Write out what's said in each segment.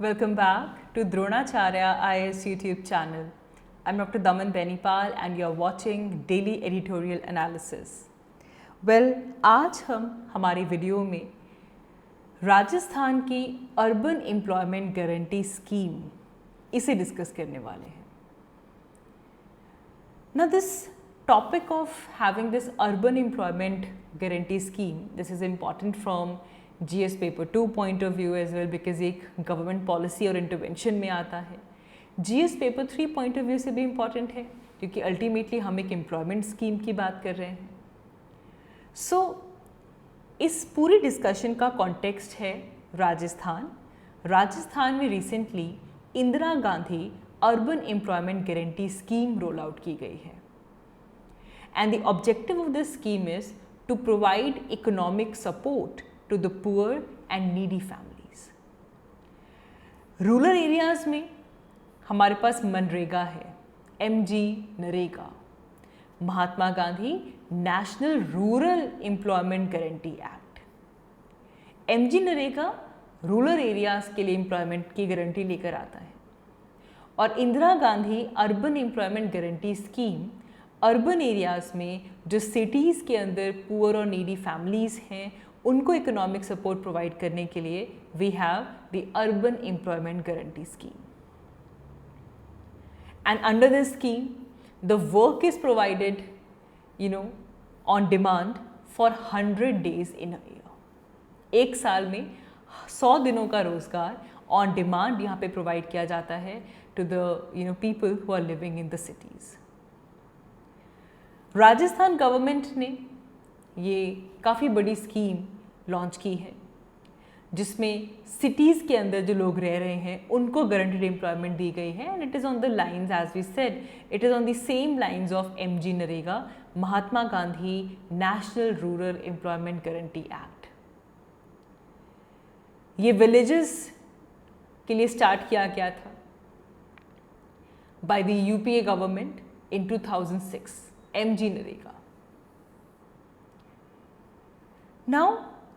Welcome back to Dronacharya IAS YouTube channel. I'm Dr. Daman Benipal and you're watching Daily Editorial Analysis. आज हम हमारी video में राजस्थान की urban employment guarantee scheme इसे discuss करने वाले हैं. Now this topic of having this urban employment guarantee scheme, this is important from GS paper 2 point of view as well because एक गवर्नमेंट पॉलिसी और इंटरवेंशन में आता है. GS paper 3 point of view से भी इम्पॉर्टेंट है क्योंकि ultimately हम एक एम्प्लॉयमेंट स्कीम की बात कर रहे हैं. सो इस पूरी डिस्कशन का कॉन्टेक्स्ट है राजस्थान में recently Indira Gandhi urban employment guarantee scheme roll out की गई है. And the objective of this scheme is to provide economic support to the poor and needy families. Rural areas में हमारे पास मनरेगा है, MG NREGA, Mahatma Gandhi national rural employment guarantee act. MG NREGA rural areas के लिए employment की गारंटी लेकर आता है और Indira Gandhi urban employment guarantee scheme urban areas में जो सिटीज़ के अंदर पुअर और नीडी फैमिलीज़ हैं उनको इकोनॉमिक सपोर्ट प्रोवाइड करने के लिए we have the urban employment guarantee scheme. And under this scheme the work is provided on demand for 100 days in a year. एक साल में 100 दिनों का रोजगार ऑन डिमांड यहाँ पे प्रोवाइड किया जाता है to the people who are living in the cities. Rajasthan government ने ये काफ़ी बड़ी स्कीम लॉन्च की है जिसमें सिटीज़ के अंदर जो लोग रह रहे हैं उनको गारंटीड एम्प्लॉयमेंट दी गई है. And it is on the lines as we said, it is on the same lines of MG NREGA, Mahatma Gandhi national rural employment guarantee act. ये विलेजेस के लिए स्टार्ट किया गया था by the UPA government in 2006. MG NREGA. Now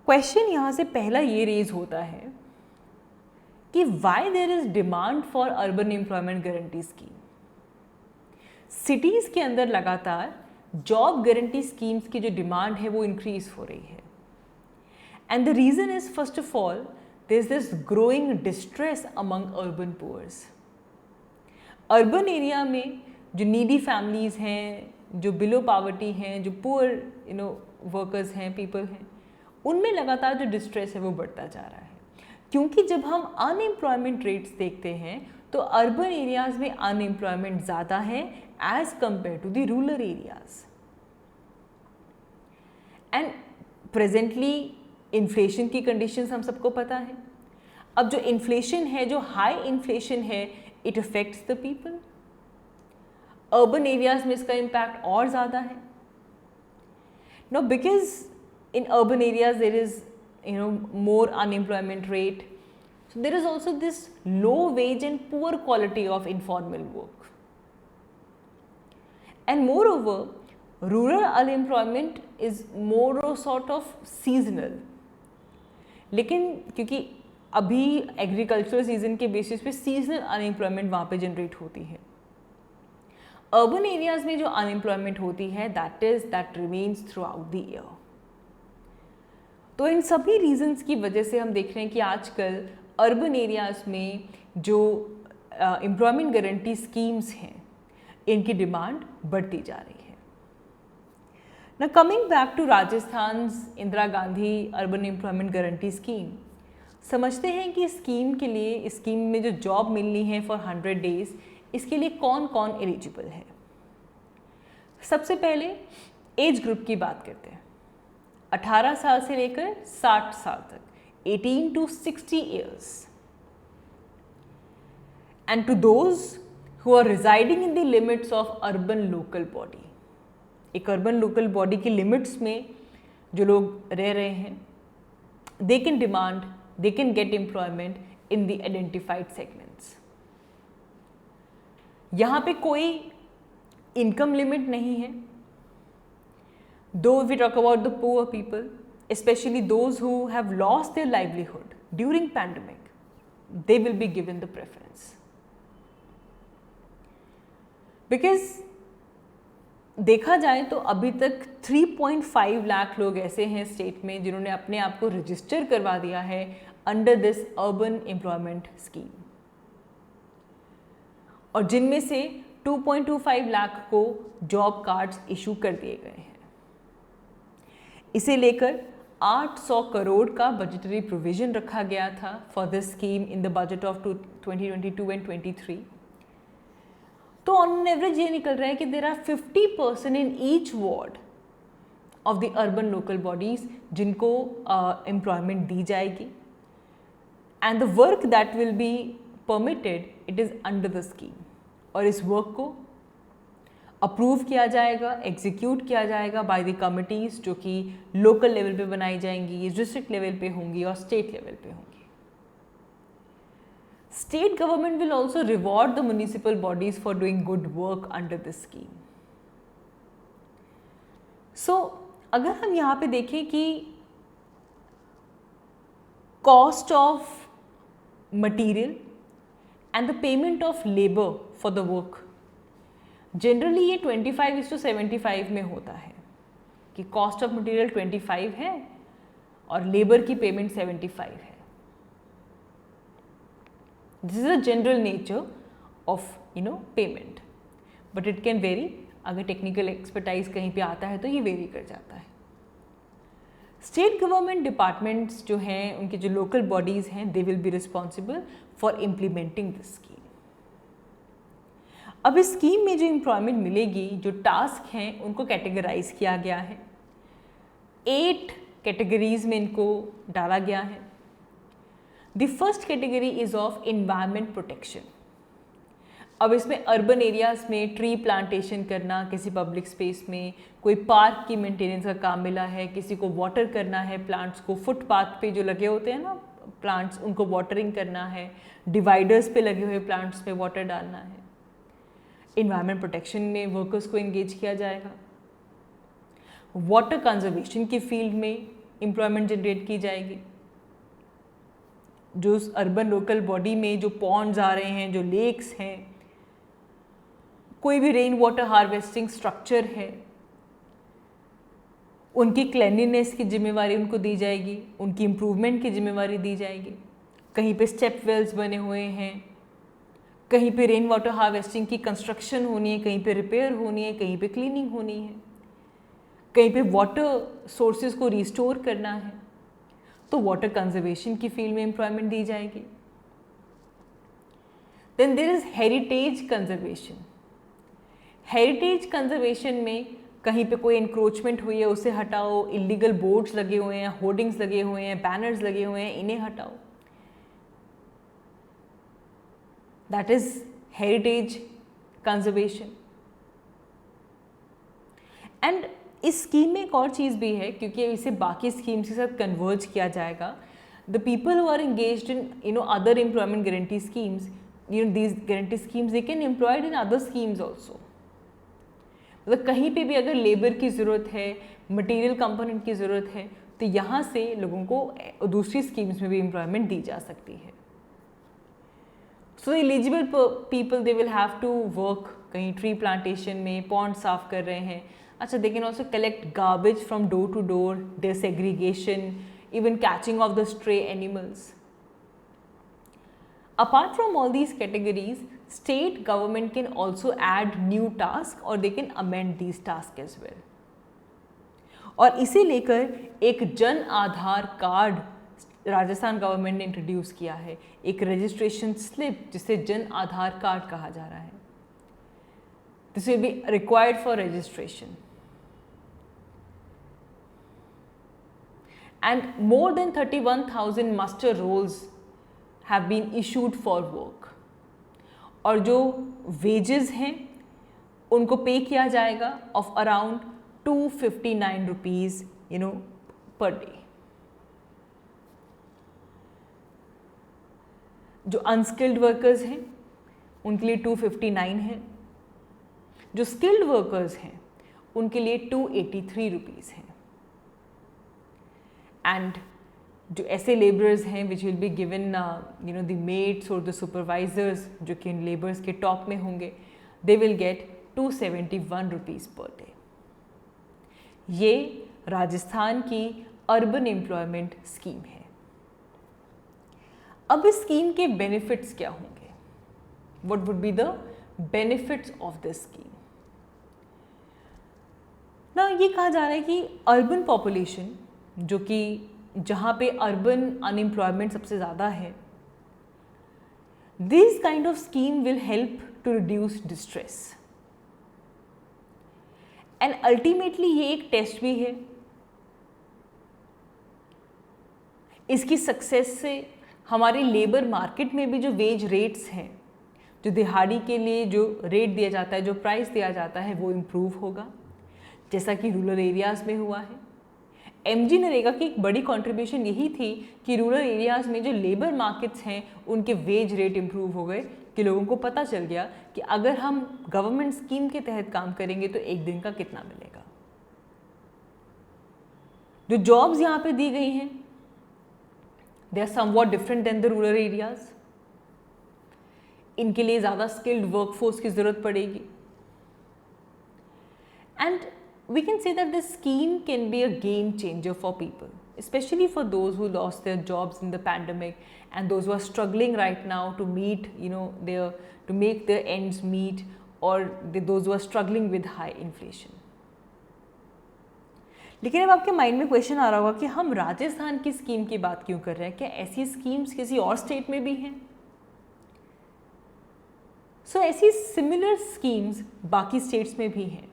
question यहाँ से पहला ये रेज होता है कि why there is demand for urban employment guarantee scheme. Cities के अंदर लगातार जॉब गारंटी स्कीम्स की जो डिमांड है वो इंक्रीज हो रही है. And the reason is first of all there is this growing distress among urban poors. Urban area में जो नीडी फैमिलीज़ हैं, जो बिलो पावर्टी हैं, जो पुअर वर्कर्स हैं, पीपल हैं, उनमें लगातार जो डिस्ट्रेस है वो बढ़ता जा रहा है. क्योंकि जब हम अनएम्प्लॉयमेंट रेट्स देखते हैं तो अर्बन एरियाज़ में अनएम्प्लॉयमेंट ज़्यादा है as compare to the rural areas. And presently inflation की कंडीशंस हम सबको पता है. अब जो इन्फ्लेशन है, जो हाई इन्फ्लेशन है, it affects the people. Urban areas में इसका इम्पैक्ट और ज़्यादा है. No because in urban areas there is more unemployment rate, so there is also this low wage and poor quality of informal work. And moreover rural unemployment is more a sort of seasonal. लेकिन क्योंकि अभी agricultural season के basis पे seasonal unemployment वहाँ पे generate होती है. Urban areas में जो अनएम्प्लॉयमेंट होती है that remains through out the year. तो इन सभी रीजंस की वजह से हम देख रहे हैं कि आजकल अर्बन एरियाज़ में जो एम्प्लॉयमेंट गारंटी स्कीम्स हैं इनकी डिमांड बढ़ती जा रही है. ना coming back to Rajasthan Indira Gandhi urban employment guarantee scheme, समझते हैं कि स्कीम के लिए, इस स्कीम में जो जॉब मिलनी है फॉर 100 days, इसके लिए कौन कौन एलिजिबल है. सबसे पहले एज ग्रुप की बात करते हैं. 18 साल से लेकर 60 साल तक, 18 to 60 years. And to those who are residing in the limits of urban local body. एक urban local body की लिमिट्स में जो लोग रह रहे हैं, they can demand, they can get employment in the identified segments. यहाँ पे कोई इनकम लिमिट नहीं है. Though if we talk about the poor people, especially those who have lost their livelihood during pandemic, they will be given the preference. Because देखा जाए तो अभी तक 3.5 लाख लोग ऐसे हैं स्टेट में जिन्होंने अपने आप को रजिस्टर करवा दिया है under this urban employment scheme, और जिनमें से 2.25 लाख को जॉब कार्ड्स इशू कर दिए गए हैं। इसे लेकर 800 करोड़ का बजटरी प्रोविजन रखा गया था for this scheme in the budget of 2022 and 23। तो ऑन एवरेज ये निकल रहा है कि there are 50% in each ward of the urban local bodies जिनको एम्प्लॉयमेंट दी जाएगी, and the work that will be permitted it is under the scheme, और इस वर्क को अप्रूव किया जाएगा, एग्जीक्यूट किया जाएगा बाय द कमिटीज़ जो कि लोकल लेवल पे बनाई जाएंगी, डिस्ट्रिक्ट लेवल पे होंगी और स्टेट लेवल पे होंगी। State government will also reward the municipal bodies for doing good work under this scheme. So, अगर हम यहाँ पे देखें कि cost of material and the payment of labor for the work, generally ये 25:75 में होता है कि cost of material 25 है और labor की payment 75 है। This is a general nature of payment, but it can vary. अगर टेक्निकल एक्सपर्टाइज कहीं पे आता है तो ये वेरी कर जाता है। स्टेट गवर्नमेंट डिपार्टमेंट्स जो हैं, उनके जो लोकल बॉडीज़ हैं, they will be responsible for implementing this scheme. अब इस स्कीम में जो एम्प्लॉयमेंट मिलेगी, जो टास्क हैं उनको कैटेगराइज किया गया है, 8 कैटेगरीज में इनको डाला गया है। The first category is of environment protection. अब इसमें अर्बन एरियाज़ में ट्री प्लांटेशन करना, किसी पब्लिक स्पेस में कोई पार्क की मेंटेनेंस का काम मिला है, किसी को वाटर करना है, प्लांट्स को फुटपाथ पे जो लगे होते हैं ना प्लांट्स, उनको वाटरिंग करना है, डिवाइडर्स पे लगे हुए प्लांट्स में वाटर डालना है। इन्वायरमेंट प्रोटेक्शन में वर्कर्स को एंगेज किया जाएगा। वाटर कंजर्वेशन की फील्ड में एम्प्लॉयमेंट जनरेट की जाएगी। जो अर्बन लोकल बॉडी में जो पॉन्ड्स आ रहे हैं, जो लेक्स हैं, कोई भी रेन वाटर हार्वेस्टिंग स्ट्रक्चर है, उनकी क्लेanलीनेस की जिम्मेवारी उनको दी जाएगी, उनकी इम्प्रूवमेंट की जिम्मेवारी दी जाएगी। कहीं पे स्टेप वेल्स बने हुए हैं, कहीं पे रेन वाटर हार्वेस्टिंग की कंस्ट्रक्शन होनी है, कहीं पे रिपेयर होनी है, कहीं पे क्लीनिंग होनी है, कहीं पे वाटर सोर्सेज को रिस्टोर करना है, तो वाटर कंजर्वेशन की फील्ड में एम्प्लॉयमेंट दी जाएगी। Then there is heritage conservation. Heritage conservation में कहीं पे कोई इंक्रोचमेंट हुई है उसे हटाओ, इलीगल बोर्ड्स लगे हुए हैं, होर्डिंग्स लगे हुए हैं, बैनर्स लगे हुए हैं, इन्हें हटाओ। That is heritage conservation. And इस स्कीम में एक और चीज़ भी है, क्योंकि इसे बाकी स्कीम्स के साथ कन्वर्ज किया जाएगा। The people who are engaged in other employment guarantee schemes, these guarantee schemes they can employed in other schemes also. मतलब कहीं पे भी अगर लेबर की ज़रूरत है, मटेरियल कंपोनेंट की ज़रूरत है, तो यहाँ से लोगों को दूसरी स्कीम्स में भी एम्प्लॉयमेंट दी जा सकती है। So eligible people they will have to work कहीं ट्री प्लांटेशन में, पॉन्ड साफ कर रहे हैं। अच्छा, they can also collect garbage from door to door, their segregation, even catching of the stray animals. Apart from all these categories, state government can also add new tasks or they can amend these tasks as well. और इसे लेकर एक Jan Aadhaar card Rajasthan government ने introduce किया है, एक registration slip जिसे Jan Aadhaar card कहा जा रहा है। This will be required for registration. And more than 31,000 muster rolls have been issued for work. और जो wages हैं उनको पे किया जाएगा of around 259 rupees per day. जो अनस्किल्ड वर्कर्स हैं उनके लिए 259 है, जो स्किल्ड वर्कर्स हैं उनके लिए 283 रुपीज़ हैं। एंड जो ऐसे लेबरर्स हैं which will be given the mates और द सुपरवाइजर्स जो कि इन लेबर्स के टॉप में होंगे, they will get 271 rupees per day. ये राजस्थान की अर्बन एम्प्लॉयमेंट स्कीम है। अब इस स्कीम के बेनिफिट्स क्या होंगे? What would be the benefits of this scheme? ना ये कहा जा रहा है कि अर्बन पॉपुलेशन, जो कि जहाँ पे अर्बन अनएम्प्लॉयमेंट सबसे ज़्यादा है, this kind of scheme will help to reduce distress and ultimately ये एक टेस्ट भी है। इसकी सक्सेस से हमारे लेबर मार्केट में भी जो वेज रेट्स हैं, जो दिहाड़ी के लिए जो रेट दिया जाता है, जो प्राइस दिया जाता है, वो इम्प्रूव होगा, जैसा कि रूरल एरियाज़ में हुआ है। एमजी नरेगा की एक बड़ी कंट्रीब्यूशन यही थी कि रूरल एरियाज़ में जो लेबर मार्केट्स हैं उनके वेज रेट इम्प्रूव हो गए, कि लोगों को पता चल गया कि अगर हम गवर्नमेंट स्कीम के तहत काम करेंगे तो एक दिन का कितना मिलेगा। जो जॉब्स यहाँ पे दी गई हैं, they are somewhat different than the rural areas. इनके लिए ज़्यादा स्किल्ड वर्कफोर्स की ज़रूरत पड़ेगी। And we can say that this scheme can be a game changer for people, especially for those who lost their jobs in the pandemic and those who are struggling right now to meet, to make their ends meet, or those who are struggling with high inflation. लेकिन अब आपके mind में question आ रहा होगा कि हम राजस्थान की scheme की बात क्यों कर रहे हैं? क्या ऐसी स्कीम्स किसी और स्टेट में भी हैं? ऐसी सिमिलर स्कीम्स बाकी स्टेट्स में भी हैं।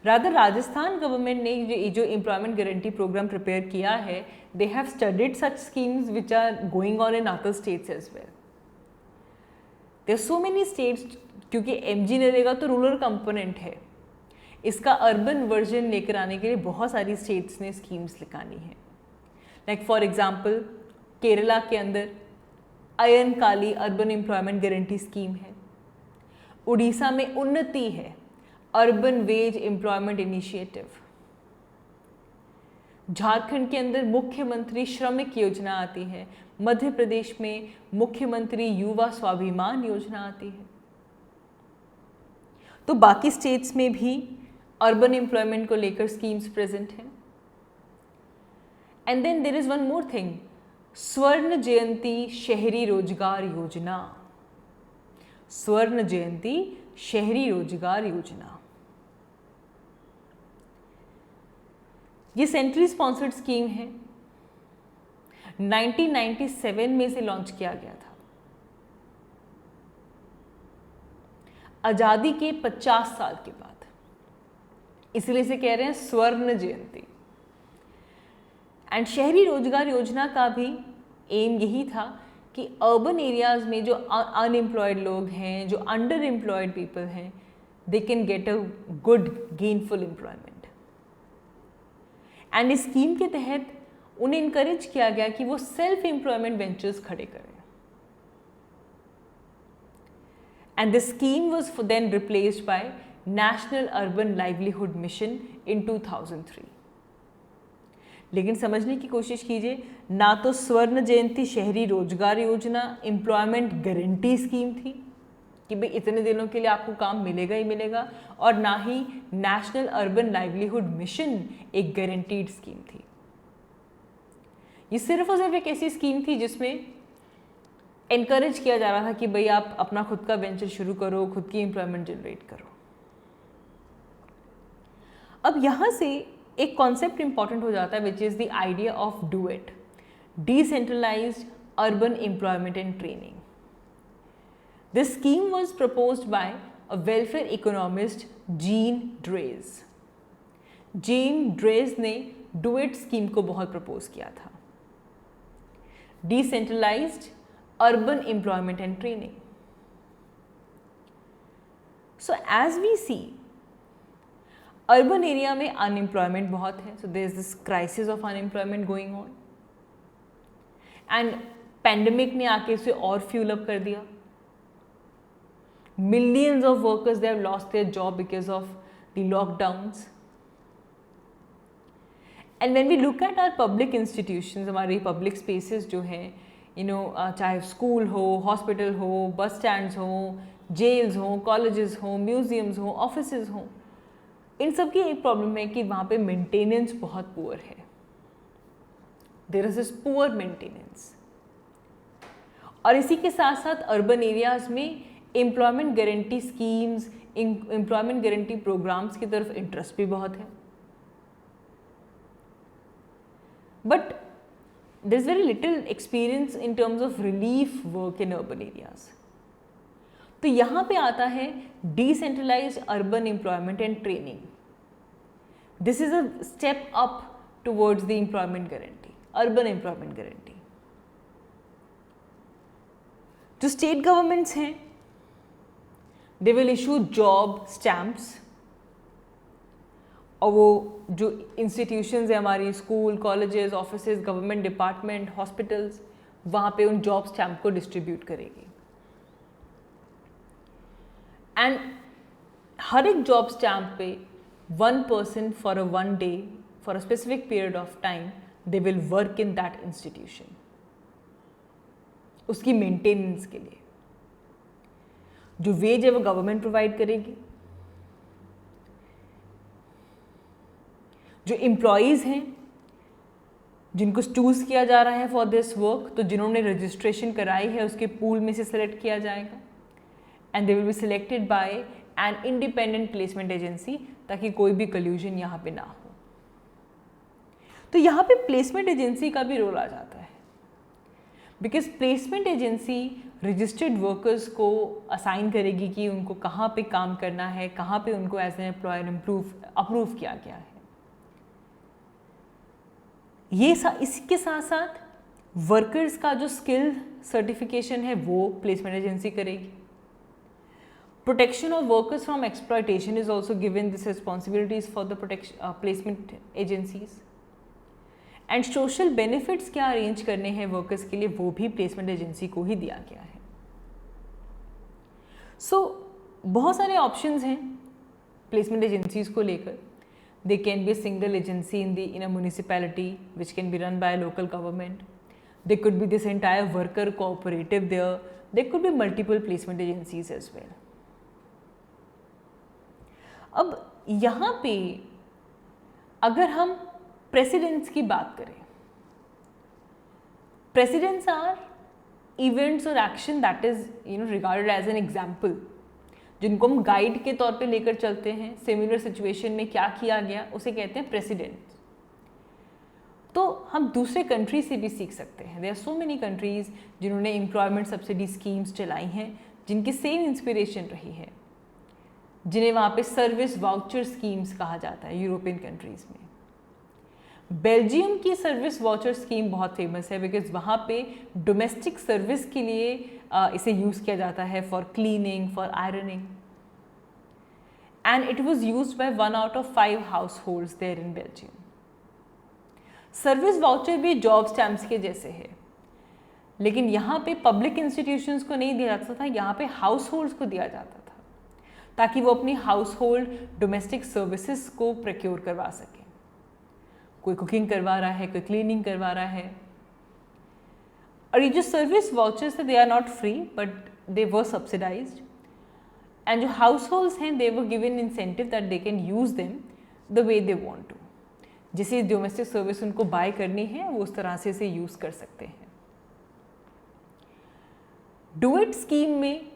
रादर राजस्थान गवर्नमेंट ने जो एम्प्लॉयमेंट गारंटी प्रोग्राम प्रिपेयर किया है, they have studied such schemes which are going on in other states as well. There so many states, क्योंकि एमजी नरेगा तो रूरल कंपोनेंट है, इसका अर्बन वर्जन लेकर आने के लिए बहुत सारी स्टेट्स ने स्कीम्स निकाली हैं। लाइक फॉर एग्जांपल केरला के अंदर अयनकाली अर्बन एम्प्लॉयमेंट गारंटी स्कीम है, उड़ीसा में उन्नति है, urban veg employment initiative, Jharkhand के अंदर मुख्यमंत्री श्रमिक योजना आती है, मध्य प्रदेश में मुख्यमंत्री युवा स्वाभिमान योजना आती है। तो बाकी स्टेट्स में भी अर्बन एम्प्लॉयमेंट को लेकर स्कीम्स प्रेजेंट हैं। And then there is one more thing, Swarna Jayanti शहरी रोजगार योजना। स्वर्ण जयंती शहरी रोजगार योजना ये सेंट्रली स्पॉन्सर्ड स्कीम है। 1997 में इसे लॉन्च किया गया था। आजादी के 50 साल के बाद, इसलिए इसे कह रहे हैं स्वर्ण जयंती। एंड शहरी रोजगार योजना का भी एम यही था कि अर्बन एरियाज में जो अनएम्प्लॉयड लोग हैं, जो अंडर एम्प्लॉयड पीपल हैं, they can get a good gainful employment. And इस स्कीम के तहत उन्हें इनकरेज किया गया कि वो सेल्फ एम्प्लॉयमेंट वेंचर्स खड़े करें। And this scheme was then replaced by national urban livelihood mission in 2003। लेकिन समझने की कोशिश कीजिए, ना तो स्वर्ण जयंती शहरी रोजगार योजना एम्प्लॉयमेंट गारंटी स्कीम थी कि भाई इतने दिनों के लिए आपको काम मिलेगा ही मिलेगा, और ना ही नेशनल अर्बन लाइवलीहुड मिशन एक गारंटीड स्कीम थी। ये सिर्फ और सिर्फ एक ऐसी स्कीम थी जिसमें एनकरेज किया जा रहा था कि भाई आप अपना खुद का वेंचर शुरू करो, खुद की एम्प्लॉयमेंट जनरेट करो। अब यहाँ से एक कॉन्सेप्ट इंपॉर्टेंट हो जाता है which is the idea of DUET, decentralised urban employment and training. This scheme was proposed by a welfare economist Jean Drèze. Jean Drèze ने डुएट स्कीम को बहुत प्रपोज किया था। Decentralized urban employment and training. So as we see, urban area में unemployment बहुत है, so there is this crisis of unemployment going on. And pandemic ने आके इसे और fuel up कर दिया। Millions of workers, they have lost their job because of the lockdowns. And when we look at our public institutions, हमारी public spaces जो हैं, चाहे स्कूल हो, हॉस्पिटल हो, बस स्टैंड्स हो, जेल्स हो, कॉलेजेस हो, म्यूजियम्स हो, ऑफिसेज हो, इन सब की एक प्रॉब्लम है कि वहाँ पे मेंटेनेंस बहुत पुअर है. There is this poor maintenance. और इसी के साथ साथ अर्बन एरियाज में employment guarantee schemes, employment guarantee programmes की तरफ इंटरेस्ट भी बहुत है. But there is very little experience in terms of relief work in urban areas. तो यहाँ पे आता है decentralised urban employment and training. This is a step up towards the employment guarantee, urban employment guarantee. जो state governments हैं, they will issue job stamps, और वो जो इंस्टीट्यूशंस है हमारी, school, colleges, offices, government department, hospitals, वहाँ पे उन जॉब स्टैम्प को डिस्ट्रीब्यूट करेगी. एंड हर एक जॉब स्टैम्प पे 1 person for a 1 day for a specific period of time they will work in that institution, उसकी मेंटेनेंस के लिए. जो वेज है वो गवर्नमेंट प्रोवाइड करेगी. जो एम्प्लॉयज़ हैं जिनको चूज़ किया जा रहा है फॉर दिस वर्क, तो जिन्होंने रजिस्ट्रेशन कराई है उसके पूल में से सिलेक्ट किया जाएगा. And they will be selected by an independent placement agency, ताकि कोई भी कल्यूजन यहाँ पे ना हो. तो यहाँ पे प्लेसमेंट एजेंसी का भी रोल आ जाता है, because placement agency registered workers को असाइन करेगी कि उनको कहाँ पे काम करना है, कहाँ पे उनको एज एन एम्प्लॉयर अप्रूव किया गया है. इसके साथ साथ वर्कर्स का जो स्किल सर्टिफिकेशन है वो प्लेसमेंट एजेंसी करेगी. Protection of workers from exploitation is also given this responsibilities for the placement agencies. And social benefits क्या अरेंज करने हैं वर्कर्स के लिए, वो भी प्लेसमेंट एजेंसी को ही दिया गया है. सो बहुत सारे ऑप्शंस हैं प्लेसमेंट एजेंसीज को लेकर. They can be a single agency in a municipality which can be run by a local government. There could be this entire worker cooperative there. There could be multiple placement agencies as well. अब यहाँ पे अगर हम presidents की बात करें, precedents are events और action that is regarded as an example, जिनको हम गाइड के तौर पे लेकर चलते हैं. सिमिलर सिचुएशन में क्या किया गया उसे कहते हैं प्रेसिडेंट. तो हम दूसरे कंट्री से भी सीख सकते हैं. There are so many countries जिन्होंने एम्प्लॉयमेंट सब्सिडी स्कीम्स चलाई हैं, जिनकी सेम इंस्पिरेशन रही है, जिन्हें वहाँ पे सर्विस वाउचर स्कीम्स कहा जाता है यूरोपियन कंट्रीज़ में. बेल्जियम की सर्विस वाउचर स्कीम बहुत फेमस है, बिकॉज वहाँ पे डोमेस्टिक सर्विस के लिए इसे यूज़ किया जाता है for cleaning, for ironing. And it was used by 1 out of 5 house there in Belgium. Service voucher भी जॉब स्टैम्प्स के जैसे है, लेकिन यहाँ पे पब्लिक इंस्टीट्यूशंस को नहीं दिया जाता था, यहाँ पे हाउस होल्ड्स को दिया जाता था, ताकि वो अपनी हाउस होल्ड डोमेस्टिक सर्विसेज को प्रोक्योर करवा सकें. कोई कुकिंग करवा रहा है, कोई क्लीनिंग करवा रहा है. और ये जो सर्विस वाउचर्स है, they are not free but they were subsidised. And जो हाउस होल्ड्स हैं, they were given incentive that they can use them the way they want to. जैसे डोमेस्टिक सर्विस उनको बाय करनी है, वो उस तरह से इसे यूज कर सकते हैं. डू इट स्कीम में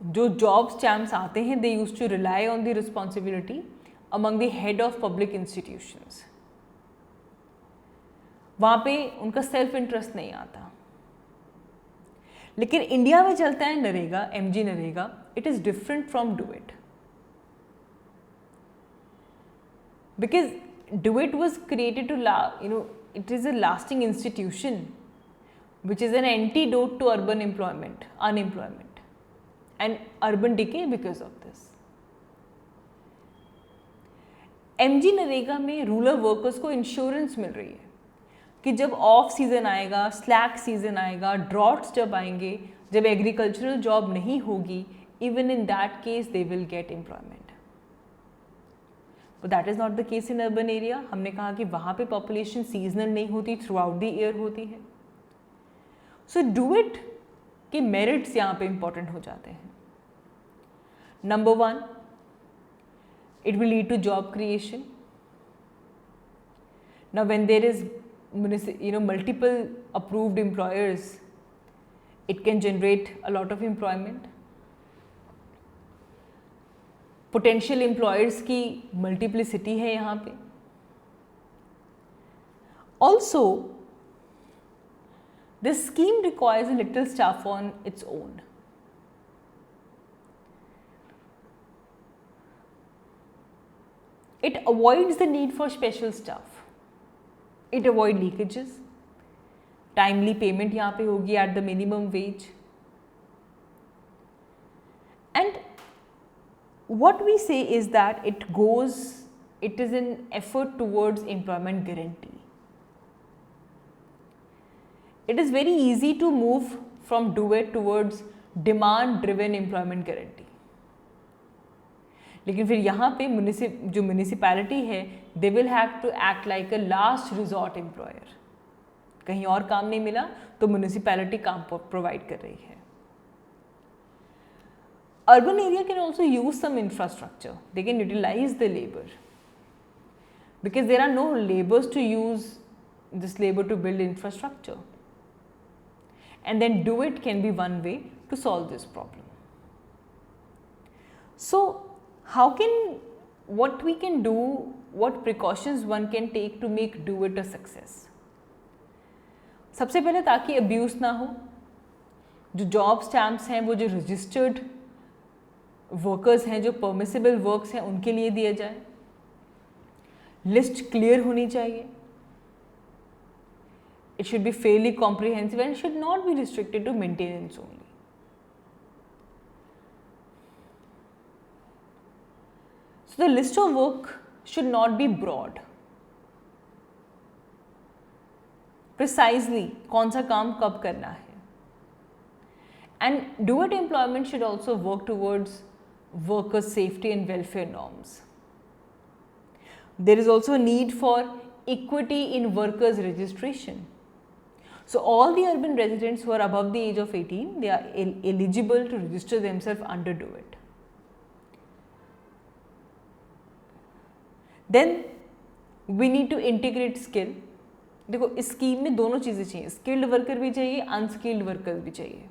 जो जॉब स्टैम्प्स आते हैं, they use to rely on the responsibility among the head of public institutions. वहाँ पे उनका सेल्फ इंटरेस्ट नहीं आता. लेकिन इंडिया में चलता है NREGA, MG NREGA. It is different from DUET, because DUET was created to it is a lasting institution which is an antidote to urban unemployment and urban decay because of this. MG NREGA में rural workers को insurance मिल रही है कि जब of season आएगा, slack season आएगा, droughts जब आएंगे, जब एग्रीकल्चरल जॉब नहीं होगी, even in that case they will gate employment. That is not the case in urban area. हमने कहा कि वहाँ पे पॉपुलेशन सीजनल नहीं होती, थ्रू आउट द ईयर होती है। सो डू इट के मेरिट्स यहाँ पे इंपॉर्टेंट हो जाते हैं। Number 1, it will lead to job creation. Now when there is multiple approved employers, it can generate a lot of employment. Potential employers की multiplicity है यहाँ पे। Also, this scheme requires a little staff on its own. It avoids the need for special staff. It avoids leakages. Timely payment यहाँ पे होगी at the minimum wage. And what we say is that it is an effort towards employment guarantee. It is very easy to move from do it towards demand driven employment guarantee. लेकिन फिर यहाँ पे जो municipality है, they will have to act like a last resort employer. कहीं और काम नहीं मिला तो म्यूनिसिपैलिटी काम प्रोवाइड कर रही है। Urban area can also use some infrastructure, they can utilise the labour because there are no labours to use this labour to build infrastructure, and then DUET can be one way to solve this problem. So what we can do, what precautions one can take to make do it a success? सबसे पहले ताकि abuse ना हो, जो job stamps हैं वो जो registered workers हैं, जो परमिसिबल वर्क्स हैं, उनके लिए दिया जाए। लिस्ट क्लियर होनी चाहिए। It should be fairly comprehensive and should not be restricted to maintenance only. So the list of work should not be broad. Precisely कौन सा काम कब करना है। And do it employment should also work towards worker safety and welfare norms. There is also a need for equity in workers registration. So all the urban residents who are above the age of 18, they are eligible to register themselves under do it. Then we need to integrate skill. देखो इस scheme में दोनों चीज़ें चाहिए, skilled worker भी चाहिए, unskilled worker भी चाहिए।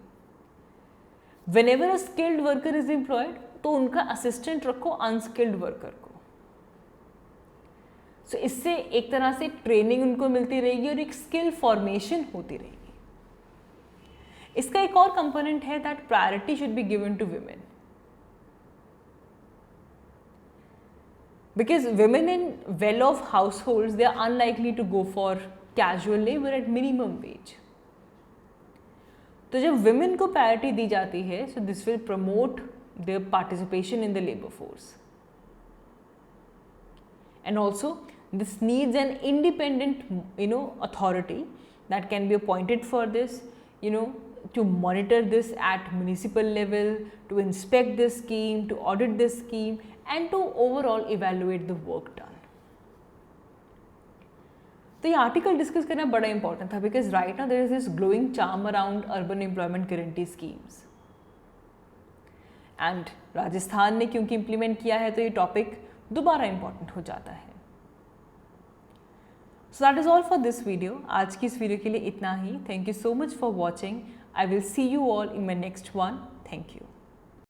Whenever a skilled worker is employed, तो उनका असिस्टेंट रखो अनस्किल्ड वर्कर को। So इससे एक तरह से ट्रेनिंग उनको मिलती रहेगी और एक स्किल फॉर्मेशन होती रहेगी। इसका एक और कंपोनेंट है that priority should be given to women. Because women in well-off households, they are unlikely to go for casual labor at minimum wage. तो जब women को priority दी जाती है, so this will promote their participation in the labor force. And also, this needs an independent, authority that can be appointed for this, to monitor this at municipal level, to inspect this scheme, to audit this scheme, and to overall evaluate the work done. तो ये article discuss करना बड़ा important था because right now there is this glowing charm around urban employment guarantee schemes, and Rajasthan ने क्योंकि implement किया है तो ये टॉपिक दोबारा इंपॉर्टेंट हो जाता है। So that is all for this video. आज की इस वीडियो के लिए इतना ही। Thank you so much for watching. I will see you all in my next one. Thank you.